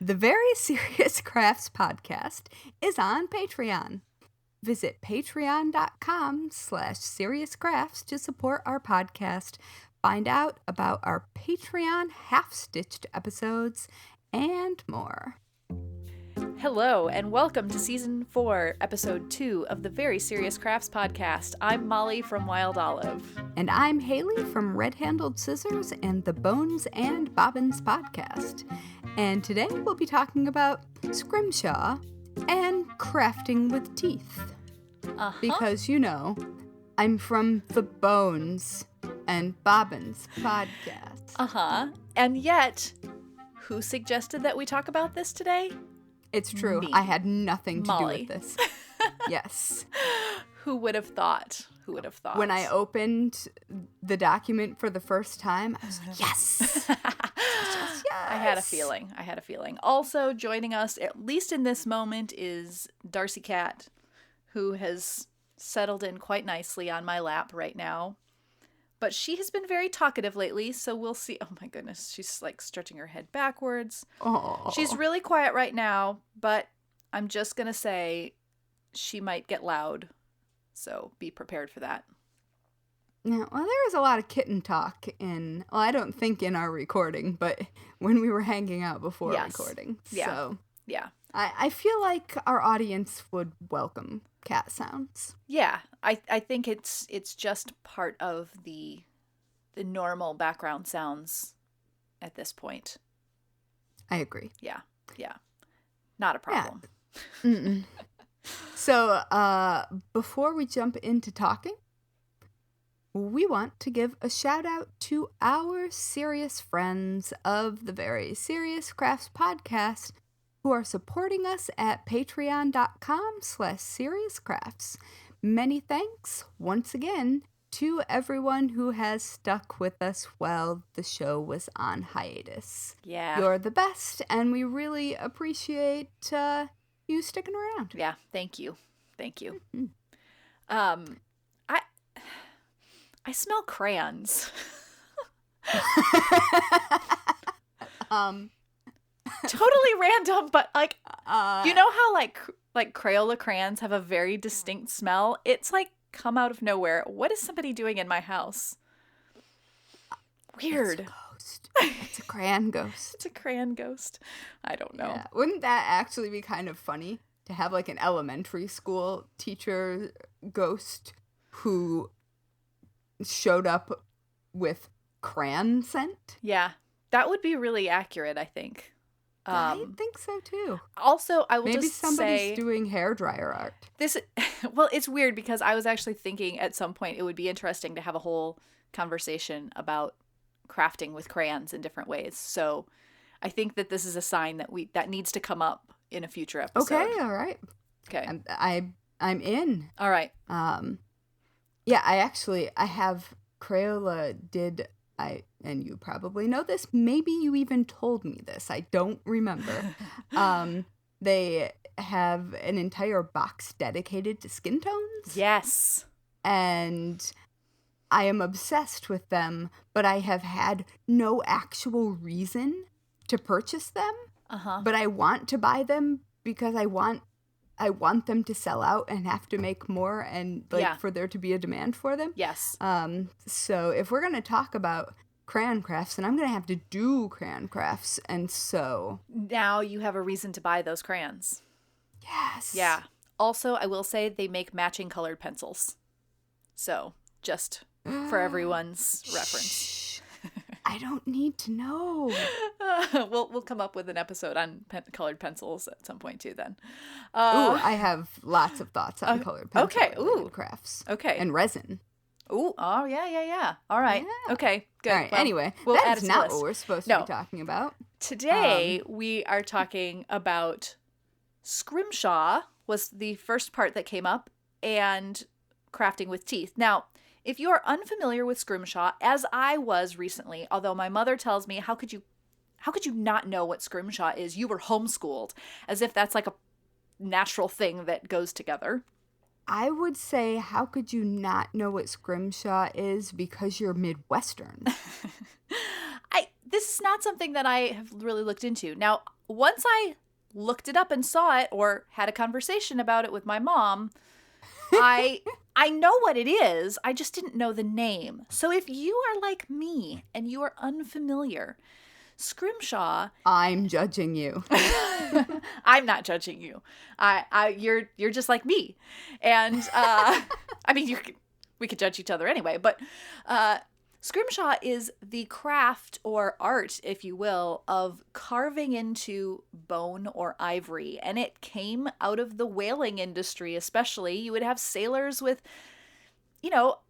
The Very Serious Crafts podcast is on Patreon. Visit patreon.com/seriouscrafts to support our podcast, find out about our Patreon half-stitched episodes, and more. Hello, and welcome to Season 4, Episode 2 of the Very Serious Crafts podcast. I'm Molly from Wild Olive. And I'm Haley from Red Handled Scissors and the Bones and Bobbins podcast. And today we'll be talking about scrimshaw and crafting with teeth. Because, you know, I'm from the Bones and Bobbins podcast. And yet, who suggested that we talk about this today? It's true. Me. I had nothing to Molly. do with this. Yes. Who would have thought? Who would have thought? When I opened the document for the first time, I was like, yes! Yes! I had a feeling. Also joining us, at least in this moment, is Darcy Cat, who has settled in quite nicely on my lap right now. But she has been very talkative lately, so we'll see. Oh my goodness, she's like stretching her head backwards. Oh. She's really quiet right now, but I'm just going to say she might get loud. So be prepared for that. Yeah, well, there was a lot of kitten talk I don't think in our recording, but when we were hanging out before recording. Yeah. So yeah. I feel like our audience would welcome cat sounds. Yeah, I think it's just part of the normal background sounds at this point. I agree. Yeah. Not a problem. Yeah. So, before we jump into talking, we want to give a shout out to our serious friends of the Very Serious Crafts podcast who are supporting us at patreon.com/seriouscrafts. Many thanks once again to everyone who has stuck with us while the show was on hiatus. Yeah. You're the best, and we really appreciate you sticking around. Yeah, thank you. Mm-hmm. I smell crayons. Totally random, but like you know how like Crayola crayons have a very distinct smell? It's like come out of nowhere. What is somebody doing in my house? Weird. It's a ghost. It's a crayon ghost. It's a crayon ghost. I don't know. Yeah. Wouldn't that actually be kind of funny to have like an elementary school teacher ghost who showed up with crayon scent? Yeah, that would be really accurate, I think. I think so too. Also, I will Maybe just somebody's say doing hairdryer art. Well, it's weird because I was actually thinking at some point it would be interesting to have a whole conversation about crafting with crayons in different ways. So I think that this is a sign that needs to come up in a future episode. Okay, all right. Okay. I'm in. All right. Yeah, I have Crayola and you probably know this, maybe you even told me this, I don't remember. They have an entire box dedicated to skin tones. Yes. And I am obsessed with them, but I have had no actual reason to purchase them. But I want to buy them because I want them to sell out and have to make more and for there to be a demand for them. Yes. So if we're going to talk about crayon crafts, then I'm going to have to do crayon crafts. And so now you have a reason to buy those crayons. Yes. Yeah. Also, I will say they make matching colored pencils. So just for everyone's reference. I don't need to know. We'll come up with an episode on colored pencils at some point too then. I have lots of thoughts on colored pencil crafts. Okay. And resin. Ooh, oh yeah. All right. Yeah. Okay, good. All right, well, anyway, we'll that's not what we're supposed to be talking about. Today, we are talking about scrimshaw was the first part that came up, and crafting with teeth. Now, if you are unfamiliar with scrimshaw, as I was recently, although my mother tells me, how could you not know what scrimshaw is? You were homeschooled, as if that's like a natural thing that goes together. I would say, how could you not know what scrimshaw is because you're Midwestern? This is not something that I have really looked into. Now, once I looked it up and saw it or had a conversation about it with my mom, I know what it is. I just didn't know the name. So if you are like me and you are unfamiliar, scrimshaw. I'm judging you. I'm not judging you. You're just like me, and I mean we could judge each other anyway. But scrimshaw is the craft or art, if you will, of carving into bone or ivory, and it came out of the whaling industry. Especially, you would have sailors with,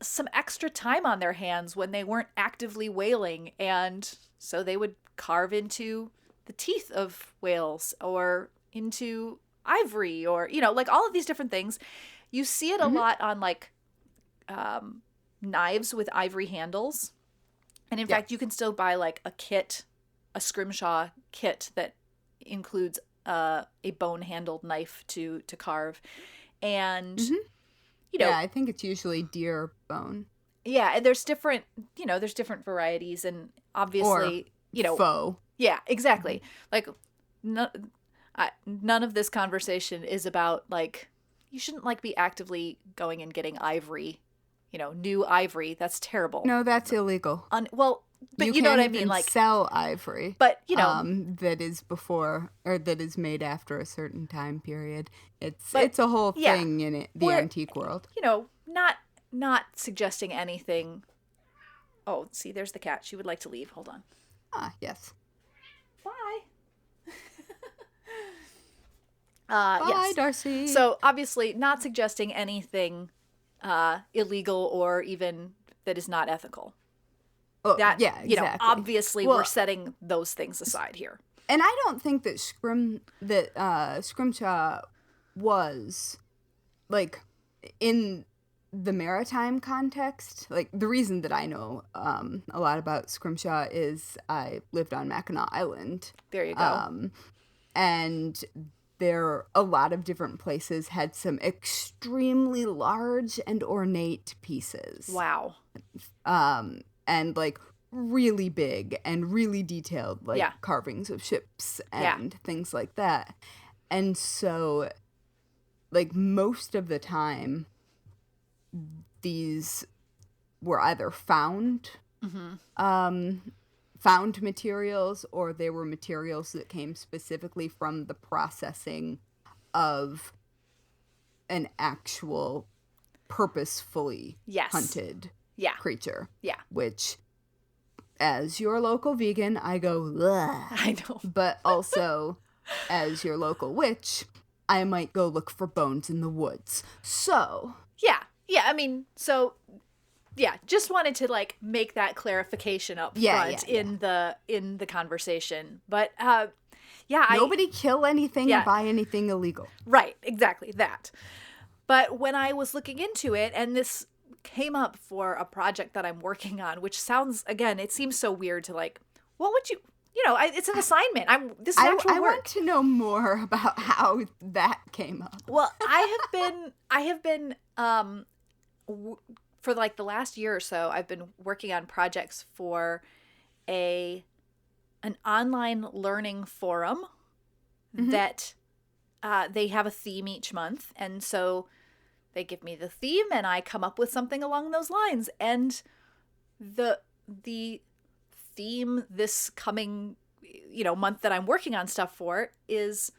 some extra time on their hands when they weren't actively whaling, and so they would carve into the teeth of whales or into ivory or, like all of these different things. You see it a lot on like knives with ivory handles. And in fact, you can still buy like a scrimshaw kit that includes a bone-handled knife to carve. And, I think it's usually deer bone. Yeah, and there's different varieties, and obviously, faux. Yeah, exactly. Like, none of this conversation is about, like, you shouldn't, like, be actively going and getting ivory, new ivory. That's terrible. No, that's illegal. But you know what I mean? Like, sell ivory. But, that is before, or that is made after a certain time period. It's a whole thing in the antique world. Not suggesting anything. Oh, see, there's the cat. She would like to leave. Hold on. Ah, yes. Bye. Bye, yes. Darcy. So obviously not suggesting anything illegal or even that is not ethical. Oh, yeah, exactly. Obviously we're setting those things aside here. And I don't think that scrimshaw was, like, in the maritime context. Like, the reason that I know a lot about scrimshaw is I lived on Mackinac Island. There you go. And a lot of different places had some extremely large and ornate pieces. Wow. And, like, really big and really detailed, like, carvings of ships and things like that. And so, like, most of the time, these were either found materials, or they were materials that came specifically from the processing of an actual purposefully hunted creature. Yeah. Which, as your local vegan, I go, ugh. I know. But also, as your local witch, I might go look for bones in the woods. So. Yeah. Yeah. I mean, so. Yeah, just wanted to, like, make that clarification up front in the conversation. But nobody kill anything or buy anything illegal. Right, exactly that. But when I was looking into it, and this came up for a project that I'm working on, which sounds, again, it seems so weird to, like, what would you? It's an assignment. This is actual work. I want to know more about how that came up. Well, I have been for like the last year or so, I've been working on projects for an online learning forum that they have a theme each month. And so they give me the theme and I come up with something along those lines. And the theme this coming, month that I'm working on stuff for is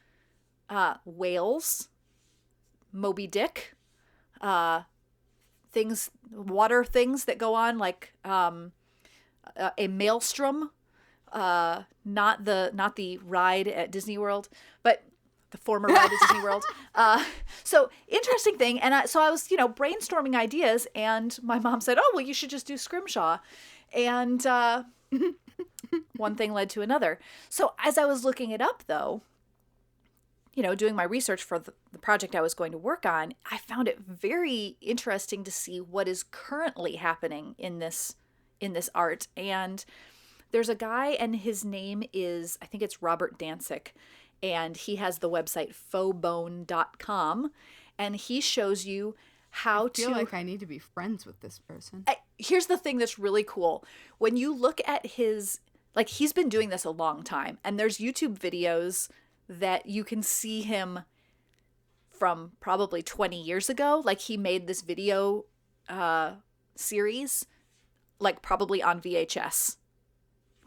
whales, Moby Dick, water things that go on, like a maelstrom, not the ride at Disney World, but the former ride at Disney World. So interesting thing. And so I was, brainstorming ideas, and my mom said, oh, well, you should just do scrimshaw. And one thing led to another. So as I was looking it up, though, doing my research for the project I was going to work on, I found it very interesting to see what is currently happening in this art. And there's a guy, and his name is, I think it's Robert Dancic, and he has the website fauxbone.com, and he shows you how to... I feel like I need to be friends with this person. Here's the thing that's really cool. When you look at his like he's been doing this a long time, and there's YouTube videos that you can see him from probably 20 years ago. Like he made this video series, like probably on VHS.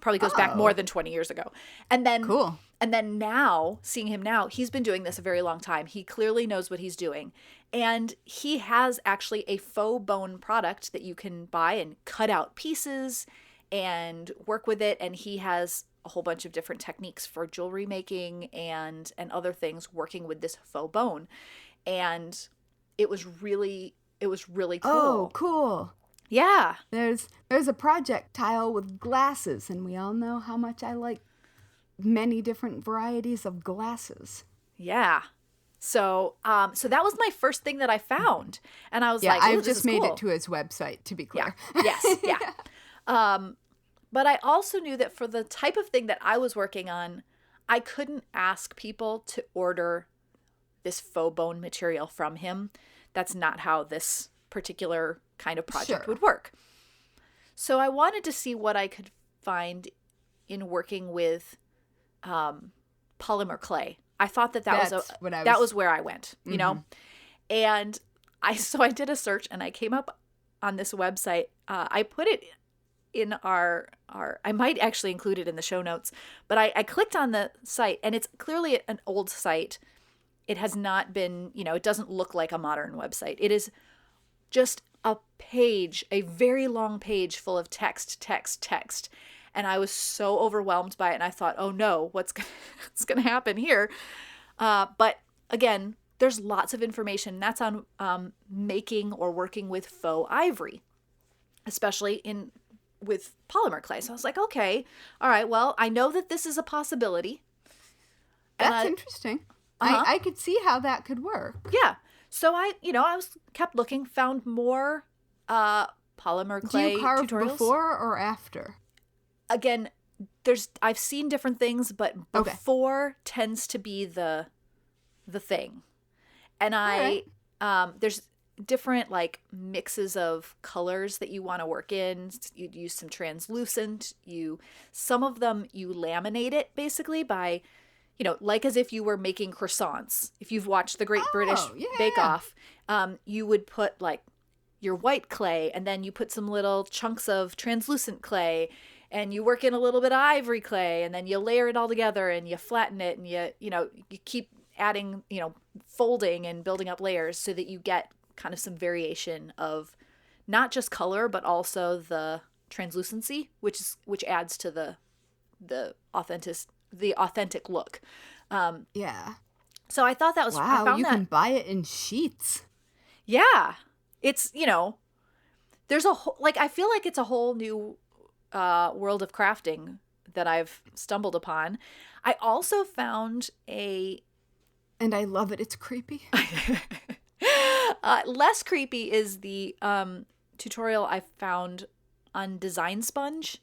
Probably goes back more than 20 years ago. And then Cool. And then now, seeing him now, he's been doing this a very long time. He clearly knows what he's doing. And he has actually a faux bone product that you can buy and cut out pieces and work with it. And he has a whole bunch of different techniques for jewelry making and other things working with this faux bone. And it was really cool. Oh, cool. Yeah. There's a projectile with glasses, and we all know how much I like many different varieties of glasses. Yeah. So that was my first thing that I found. And I was like, I this just is made cool. it to his website, to be clear. Yeah. Yes. Yeah. But I also knew that for the type of thing that I was working on, I couldn't ask people to order this faux bone material from him. That's not how this particular kind of project would work. So I wanted to see what I could find in working with polymer clay. I thought that was where I went, you know? And I did a search and I came up on this website. I put it in our I might actually include it in the show notes, but I clicked on the site, and it's clearly an old site. It has not been, it doesn't look like a modern website. It is just a page, a very long page full of text. And I was so overwhelmed by it. And I thought, oh no, what's going to happen here? But again, there's lots of information. That's on making or working with faux ivory, especially with polymer clay. So I was like, okay, all right, well, I know that this is a possibility. That's interesting. I could see how that could work. Yeah. So I kept looking, found more polymer clay tutorials. Do you carve before or after? Again, I've seen different things, but before tends to be the thing. And there's different like mixes of colors that you want to work in. You'd use some translucent. Some of them you laminate it basically by, like as if you were making croissants. If you've watched the Great British Bake Off, you would put like your white clay, and then you put some little chunks of translucent clay, and you work in a little bit of ivory clay, and then you layer it all together and you flatten it, and you keep adding, folding and building up layers so that you get kind of some variation of not just color, but also the translucency, which adds to the authentic look. Yeah. So I thought that was wow. You can buy it in sheets. Yeah, it's there's a whole, I feel like it's a whole new world of crafting that I've stumbled upon. I also found and I love it. It's creepy. Less creepy is the tutorial I found on Design Sponge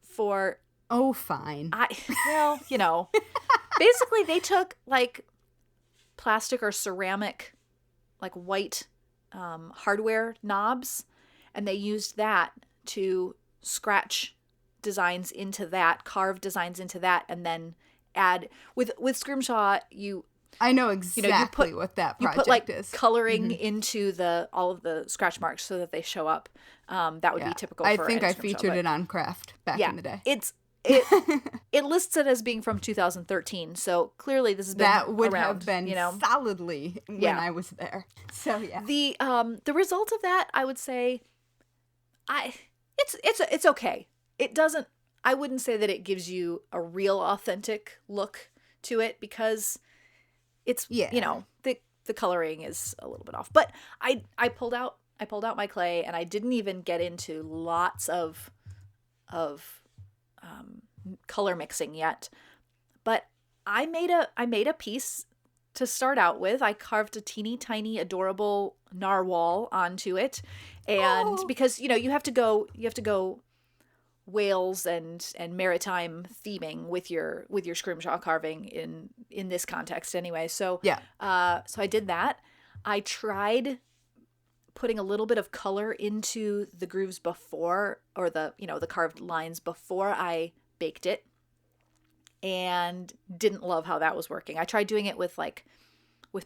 for. Oh, fine. Basically they took like plastic or ceramic, like white hardware knobs, and they used that to scratch designs into that, carve designs into that, and then add with scrimshaw. I know exactly what that project is. Coloring into all of the scratch marks so that they show up. That would be typical. I think I featured it on Craft back in the day. It lists it as being from 2013, so clearly this has been that would around, have been solidly when I was there. So yeah, the result of that, I would say, it's okay. It doesn't. I wouldn't say that it gives you a real authentic look to it, because it's the coloring is a little bit off. But I pulled out my clay, and I didn't even get into lots of color mixing yet, but I made a piece to start out with. I carved a teeny tiny adorable narwhal onto it, and because you have to go whales and maritime theming with your scrimshaw carving in this context anyway. So so I did that. I tried putting a little bit of color into the grooves before, or the carved lines before I baked it and didn't love how that was working. I tried doing it with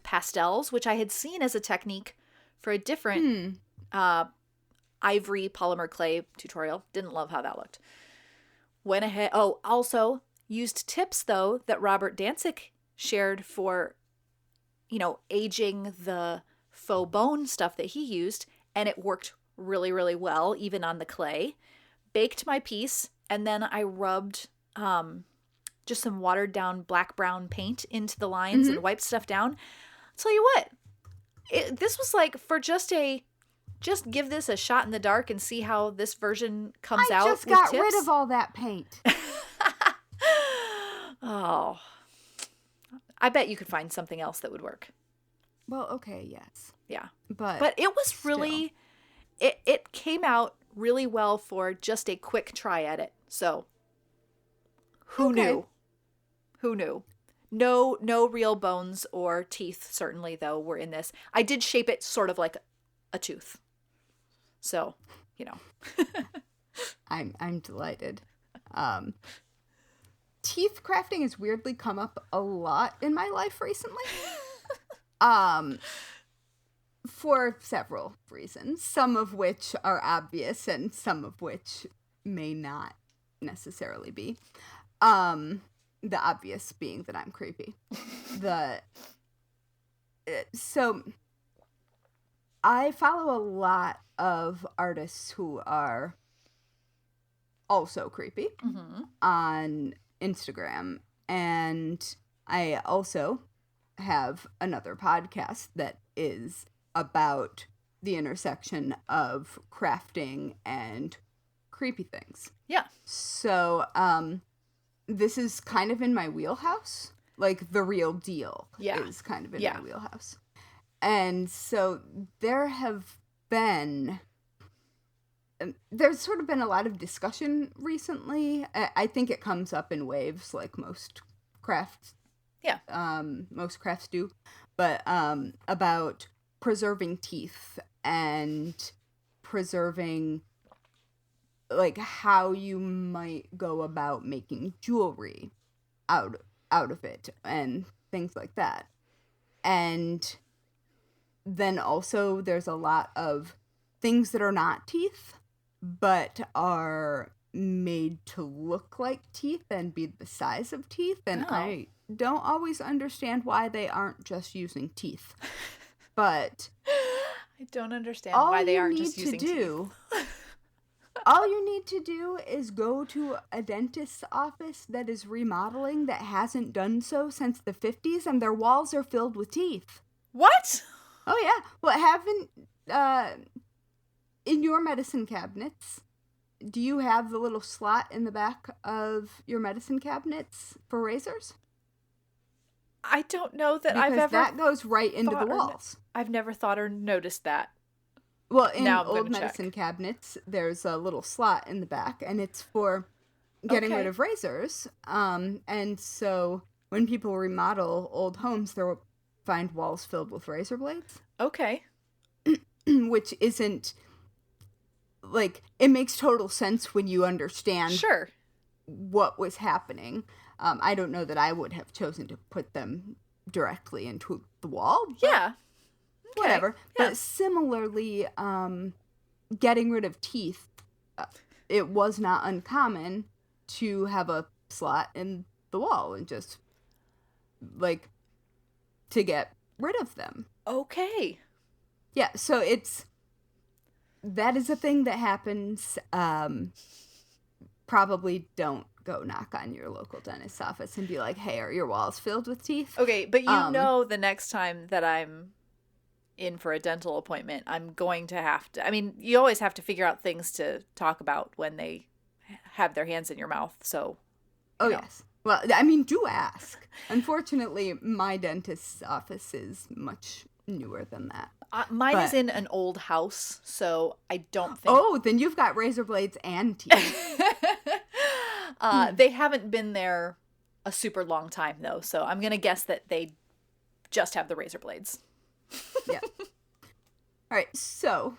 pastels, which I had seen as a technique for a different ivory polymer clay tutorial. Didn't love how that looked. Went ahead. Oh, also used tips though that Robert Dancic shared for, aging the faux bone stuff that he used, and it worked really, really well, even on the clay. Baked my piece, and then I rubbed just some watered down black-brown paint into the lines and wiped stuff down. I'll tell you what, this was like for just give this a shot in the dark and see how this version comes out. I just got rid of all that paint. Oh, I bet you could find something else that would work. Well, okay, yes. Yeah. But it was really, it came out really well for just a quick try at it. So who knew? Who knew? No real bones or teeth, certainly, though, were in this. I did shape it sort of like a tooth. So, I'm delighted. Teeth crafting has weirdly come up a lot in my life recently. For several reasons, some of which are obvious and some of which may not necessarily be. The obvious being that I'm creepy. So I follow a lot of artists who are also creepy on Instagram, and I also have another podcast that is about the intersection of crafting and creepy things. Yeah. So, this is kind of in my wheelhouse. Like, the real deal is kind of in my wheelhouse. And so there's sort of been a lot of discussion recently. I think it comes up in waves, like most crafts. Yeah. Most crafts do. But about preserving teeth and preserving, like, how you might go about making jewelry out of it and things like that. And then also there's a lot of things that are not teeth, but are made to look like teeth and be the size of teeth. And I don't always understand why they aren't just using teeth. But I don't understand why they aren't just using teeth. All you need to do is go to a dentist's office that is remodeling that hasn't done so since the 50s, and their walls are filled with teeth. What? Oh, yeah. Well, in your medicine cabinets, do you have the little slot in the back of your medicine cabinets for razors? I don't know that I've ever... that goes right into the walls. I've never thought or noticed that. Well, in old medicine cabinets, there's a little slot in the back, and it's for getting rid of razors. And so when people remodel old homes, they'll find walls filled with razor blades. Okay. Which isn't, like, it makes total sense when you understand what was happening. I don't know that I would have chosen to put them directly into the wall. Yeah. Whatever. Yeah. But similarly, getting rid of teeth, it was not uncommon to have a slot in the wall and just, like, to get rid of them. Okay. Yeah, so that is a thing that happens. Probably don't go knock on your local dentist's office and be like, hey, are your walls filled with teeth? Okay, but the next time that I'm in for a dental appointment, I'm going to have to, I mean, you always have to figure out things to talk about when they have their hands in your mouth, so. Yes. Well, I mean, do ask. Unfortunately, my dentist's office is much newer than that. Mine is in an old house, so I don't think. Oh, then you've got razor blades and teeth. They haven't been there a super long time, though, so I'm going to guess that they just have the razor blades. Yeah. All right, so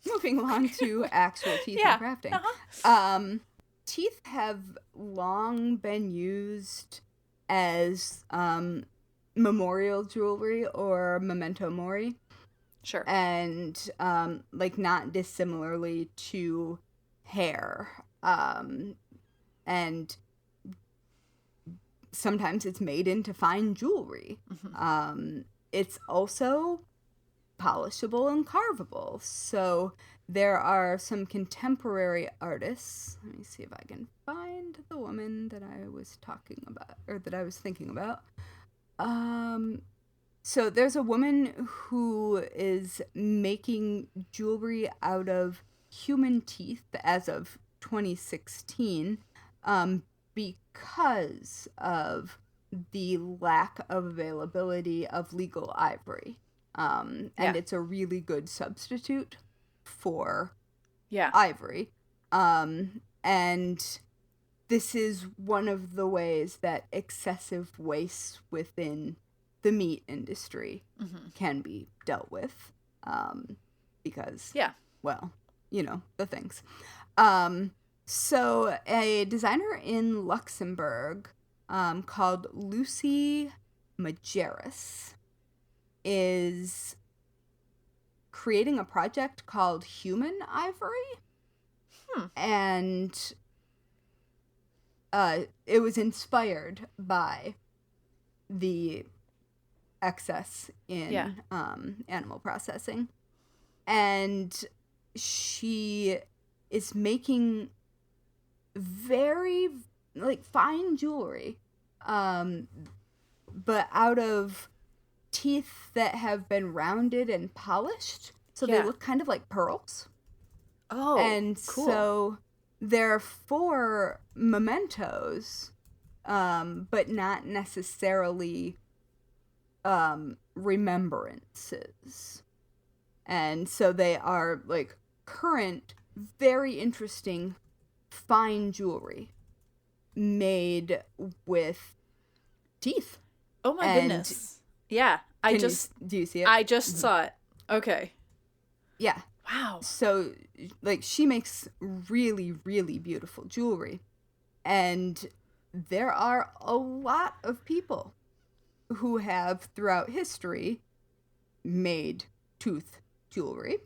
moving along to actual teeth and crafting. teeth have long been used as memorial jewelry or memento mori. Sure. And not dissimilarly to hair. And sometimes it's made into fine jewelry. It's also polishable and carvable. So there are some contemporary artists. Let me see if I can find the woman that I was talking about, or that I was thinking about. So there's a woman who is making jewelry out of human teeth as of 2016, because of the lack of availability of legal ivory. And it's a really good substitute for ivory. And this is one of the ways that excessive waste within the meat industry can be dealt with. Because, well, you know, the things. So a designer in Luxembourg called Lucy Majerus is creating a project called Human Ivory. And it was inspired by the excess in animal processing. And she is making very fine jewelry, but out of teeth that have been rounded and polished, so they look kind of like pearls. Oh, and cool. So they're for mementos, but not necessarily remembrances. And so they are current, very interesting, fine jewelry made with teeth. Oh my goodness. Yeah. Do you see it? I just saw it. Okay. Yeah. Wow. So she makes really, really beautiful jewelry. And there are a lot of people who have throughout history made tooth jewelry.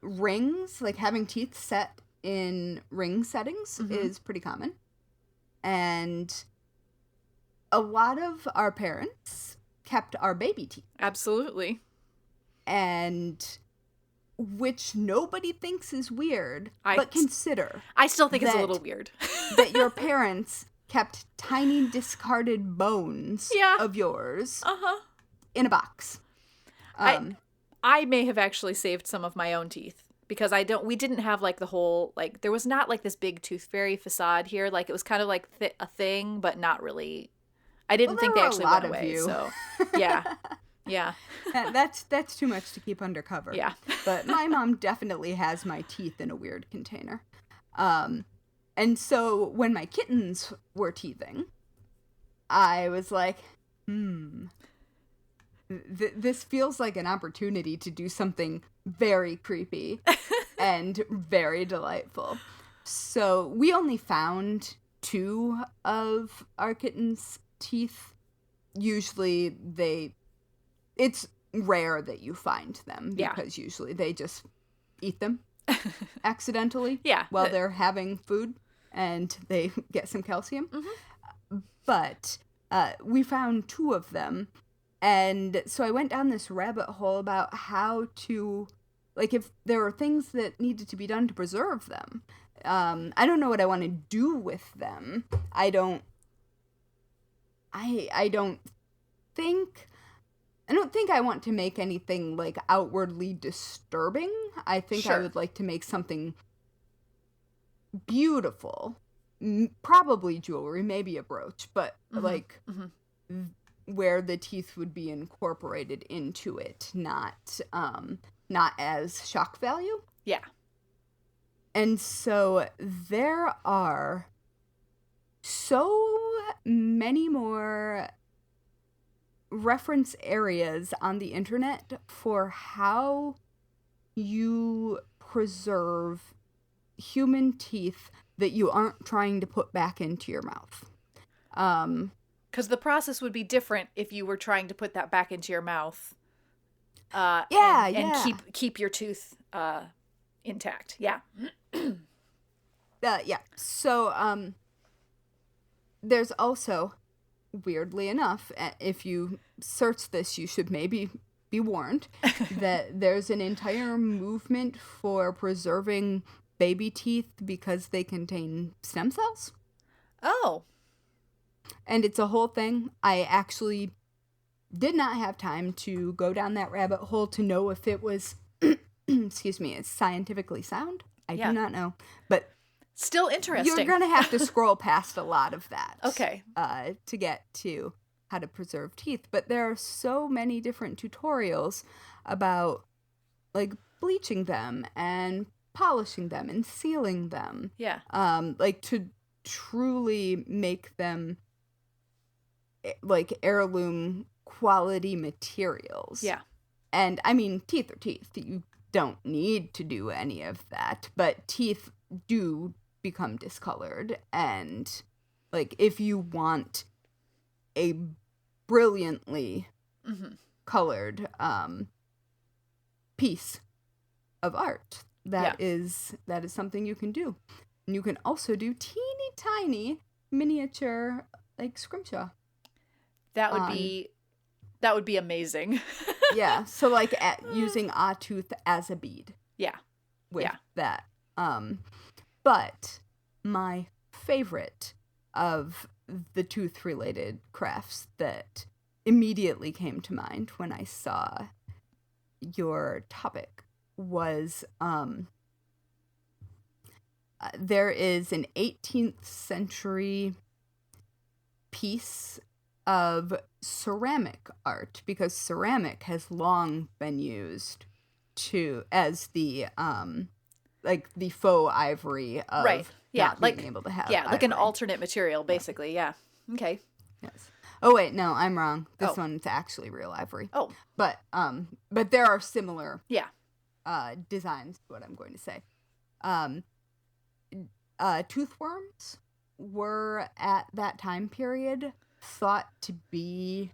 Rings, having teeth set in ring settings is pretty common. And a lot of our parents kept our baby teeth. Absolutely. And which nobody thinks is weird, but consider. I still think it's a little weird. That your parents kept tiny discarded bones of yours in a box. I may have actually saved some of my own teeth because we didn't have the whole, there was not this big tooth fairy facade here. It was kind of a thing, but not really. I didn't think they actually went away. So yeah. Yeah. That's too much to keep undercover. Yeah. But my mom definitely has my teeth in a weird container. And so when my kittens were teething, I was like, this feels like an opportunity to do something very creepy and very delightful. So we only found 2 of our kittens' teeth. Usually it's rare that you find them because usually they just eat them accidentally while they're having food and they get some calcium. But we found 2 of them. And so I went down this rabbit hole about how to, if there were things that needed to be done to preserve them. I don't know what I want to do with them. I don't think I want to make anything outwardly disturbing. I think I would like to make something beautiful, probably jewelry, maybe a brooch, but where the teeth would be incorporated into it, not as shock value. Yeah. And so there are so many more reference areas on the internet for how you preserve human teeth that you aren't trying to put back into your mouth. Because the process would be different if you were trying to put that back into your mouth. And keep your tooth intact. Yeah. Yeah. So there's also, weirdly enough, if you search this, you should maybe be warned that there's an entire movement for preserving baby teeth because they contain stem cells. Oh. And it's a whole thing. I actually did not have time to go down that rabbit hole to know if it was, excuse me, it's scientifically sound. I do not know. But still interesting. You're going to have to scroll past a lot of that. Okay. To get to how to preserve teeth. But there are so many different tutorials about, like, bleaching them and polishing them and sealing them. Yeah. Like, to truly make them, like, heirloom quality materials. Yeah. And, I mean, teeth are teeth. You don't need to do any of that. But teeth do become discolored. And, like, if you want a brilliantly colored piece of art, that is something you can do. And you can also do teeny tiny miniature, like, scrimshaw. That would be amazing. Yeah, so like using a tooth as a bead. Yeah. With that. But my favorite of the tooth related crafts that immediately came to mind when I saw your topic was there is an 18th century piece of ceramic art, because ceramic has long been used as the like the faux ivory of not being able to have like ivory. an alternate material, basically. Yeah. Okay. Yes. Oh wait, no, I'm wrong. This one's actually real ivory. Oh. But there are similar designs to what I'm going to say. Toothworms were at that time period thought to be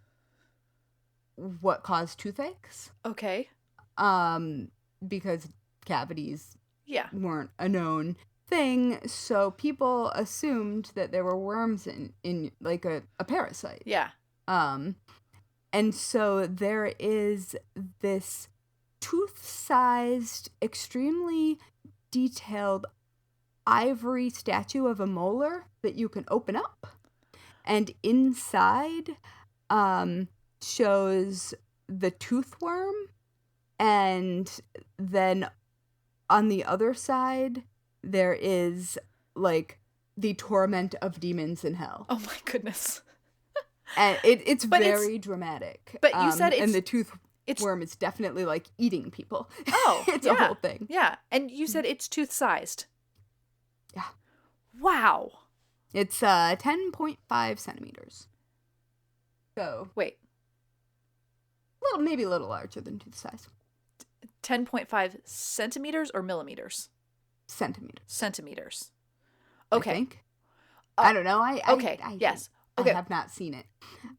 what caused toothaches. Okay. Because cavities weren't a known thing, so people assumed that there were worms in like a parasite. Yeah. And so there is this tooth-sized, extremely detailed ivory statue of a molar that you can open up. And inside shows the toothworm, and then on the other side there is like the torment of demons in hell. Oh my goodness. And it's very dramatic. But you said and the toothworm is definitely like eating people. Oh, it's a whole thing. Yeah, and you said it's tooth-sized. Yeah. Wow. It's 10.5 centimeters. So wait, maybe a little larger than tooth size. 10.5 centimeters or millimeters? Centimeters. Okay. I think. I don't know. I have not seen it.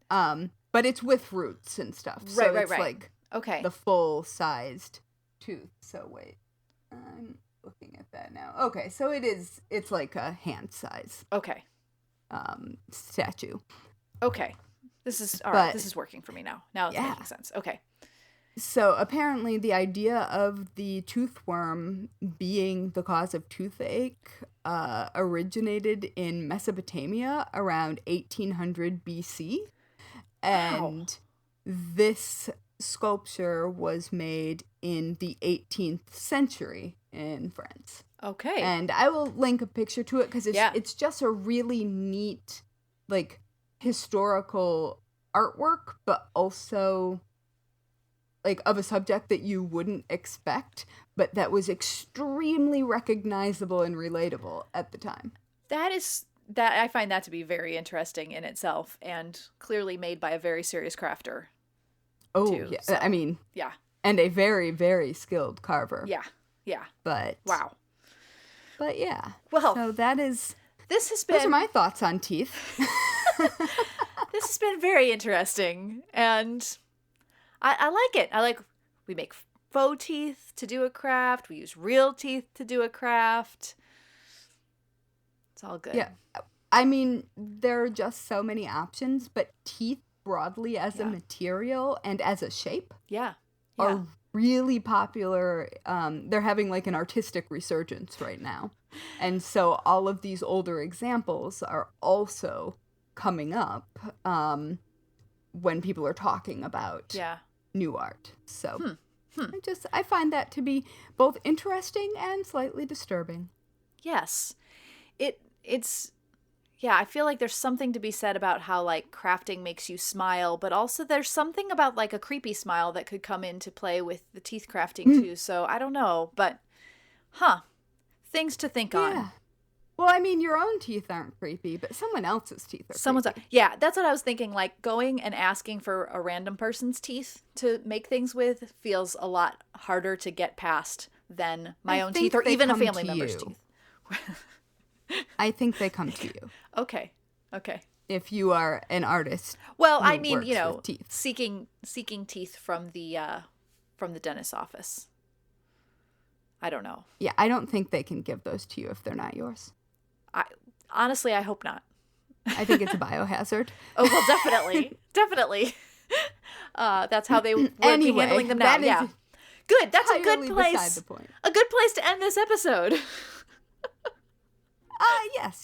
But it's with roots and stuff. So it's like the full-sized tooth. So wait. I'm looking at that now. Okay, so it's like a hand size. Okay. Statue. Okay. This is all right. This is working for me now. Now it's making sense. Okay. So apparently the idea of the toothworm being the cause of toothache originated in Mesopotamia around 1800 BC. And this sculpture was made in the 18th century in France. Okay. And I will link a picture to it because it's just a really neat, like, historical artwork, but also like of a subject that you wouldn't expect, but that was extremely recognizable and relatable at the time. I find that to be very interesting in itself, and clearly made by a very serious crafter. Oh, too, yeah. So. I mean, and a very, very skilled carver. Yeah. Yeah. But wow. But yeah. Well, so those are my thoughts on teeth. This has been very interesting, and I like it. We make faux teeth to do a craft. We use real teeth to do a craft. It's all good. Yeah. I mean, there are just so many options, but teeth broadly as a material and as a shape are really popular. They're having like an artistic resurgence right now. And so all of these older examples are also coming up when people are talking about new art. So I find that to be both interesting and slightly disturbing. Yes. I feel like there's something to be said about how like crafting makes you smile, but also there's something about like a creepy smile that could come into play with the teeth crafting too. So I don't know, but things to think on. Well, I mean, your own teeth aren't creepy, but someone else's teeth are creepy. Yeah, that's what I was thinking. Like going and asking for a random person's teeth to make things with feels a lot harder to get past than my own teeth or even a family member's teeth. I think they come to you. Okay. If you are an artist. Well, I mean, teeth. seeking teeth from the dentist's office. I don't know. Yeah, I don't think they can give those to you if they're not yours. Honestly, I hope not. I think it's a biohazard. Oh, well, definitely. That's how they would be handling them now. Yeah. Good. That's a good place. Beside the point. A good place to end this episode.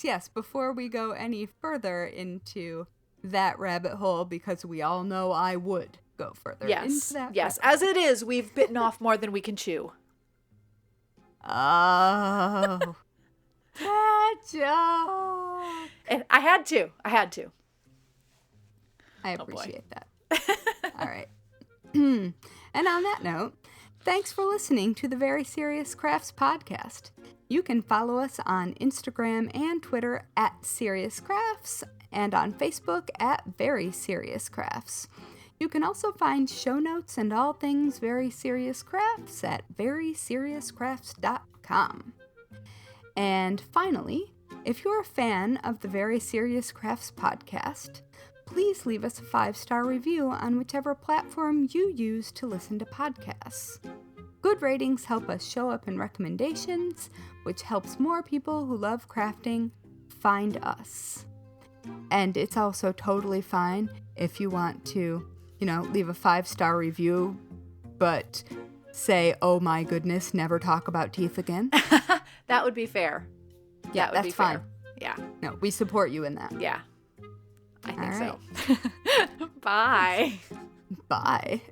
Yes. Before we go any further into that rabbit hole, because we all know I would go further into that. Yes. As it is, we've bitten off more than we can chew. Oh. That joke. And I had to. I appreciate that. All right. And on that note, thanks for listening to the Very Serious Crafts podcast. You can follow us on Instagram and Twitter at Serious Crafts and on Facebook at Very Serious Crafts. You can also find show notes and all things Very Serious Crafts at veryseriouscrafts.com. And finally, if you're a fan of the Very Serious Crafts podcast, please leave us a 5-star review on whichever platform you use to listen to podcasts. Good ratings help us show up in recommendations, which helps more people who love crafting find us. And it's also totally fine if you want to, leave a 5-star review, but say, oh my goodness, never talk about teeth again. That would be fair. Yeah, that's fine. Yeah. No, we support you in that. Yeah. I think so. Bye. Bye.